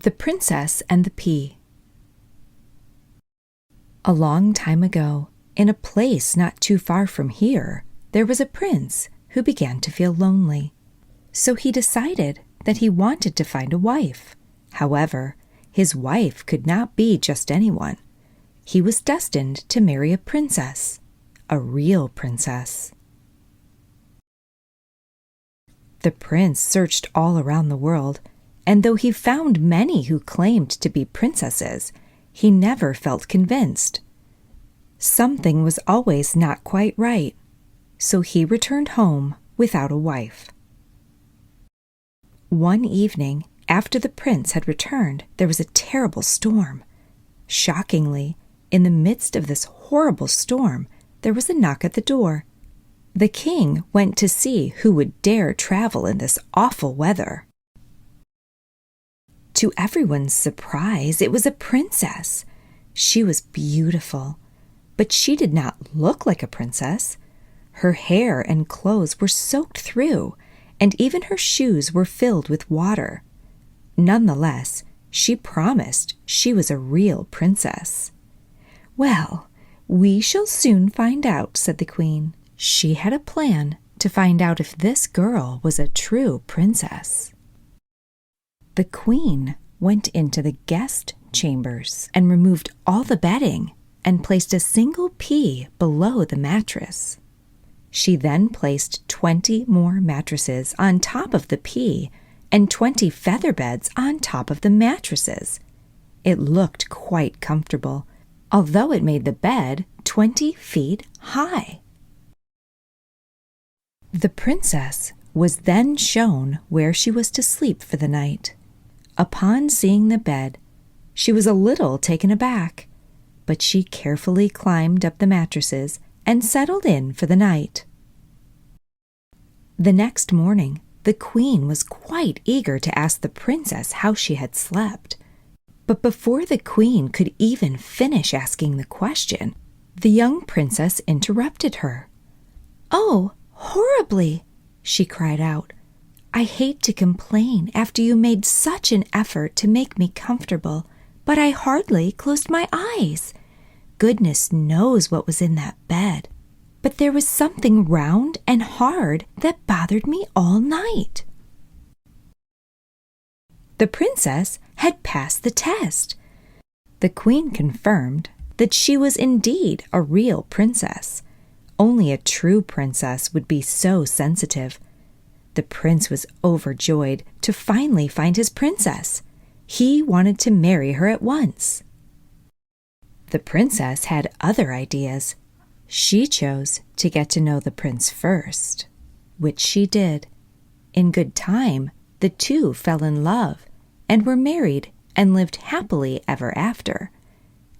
The Princess and the Pea. A long time ago, in a place not too far from here, there was a prince who began to feel lonely. So he decided that he wanted to find a wife. However, his wife could not be just anyone. He was destined to marry a princess, a real princess. The prince searched all around the world, and though he found many who claimed to be princesses, he never felt convinced. Something was always not quite right, so he returned home without a wife. One evening, after the prince had returned, there was a terrible storm. Shockingly, in the midst of this horrible storm, there was a knock at the door. The king went to see who would dare travel in this awful weather. To everyone's surprise, it was a princess. She was beautiful, but she did not look like a princess. Her hair and clothes were soaked through, and even her shoes were filled with water. Nonetheless, she promised she was a real princess. "Well, we shall soon find out," said the queen. She had a plan to find out if this girl was a true princess. The queen went into the guest chambers and removed all the bedding and placed a single pea below the mattress. She then placed 20 more mattresses on top of the pea and 20 feather beds on top of the mattresses. It looked quite comfortable, although it made the bed 20 feet high. The princess was then shown where she was to sleep for the night. Upon seeing the bed, she was a little taken aback, but she carefully climbed up the mattresses and settled in for the night. The next morning, the queen was quite eager to ask the princess how she had slept. But before the queen could even finish asking the question, the young princess interrupted her. "Oh, horribly!" she cried out. "I hate to complain after you made such an effort to make me comfortable, but I hardly closed my eyes. Goodness knows what was in that bed, but there was something round and hard that bothered me all night." The princess had passed the test. The queen confirmed that she was indeed a real princess. Only a true princess would be so sensitive. The prince was overjoyed to finally find his princess. He wanted to marry her at once. The princess had other ideas. She chose to get to know the prince first, which she did. In good time, the two fell in love and were married and lived happily ever after.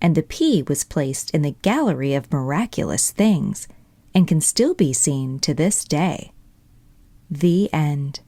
And the pea was placed in the gallery of miraculous things and can still be seen to this day. The end.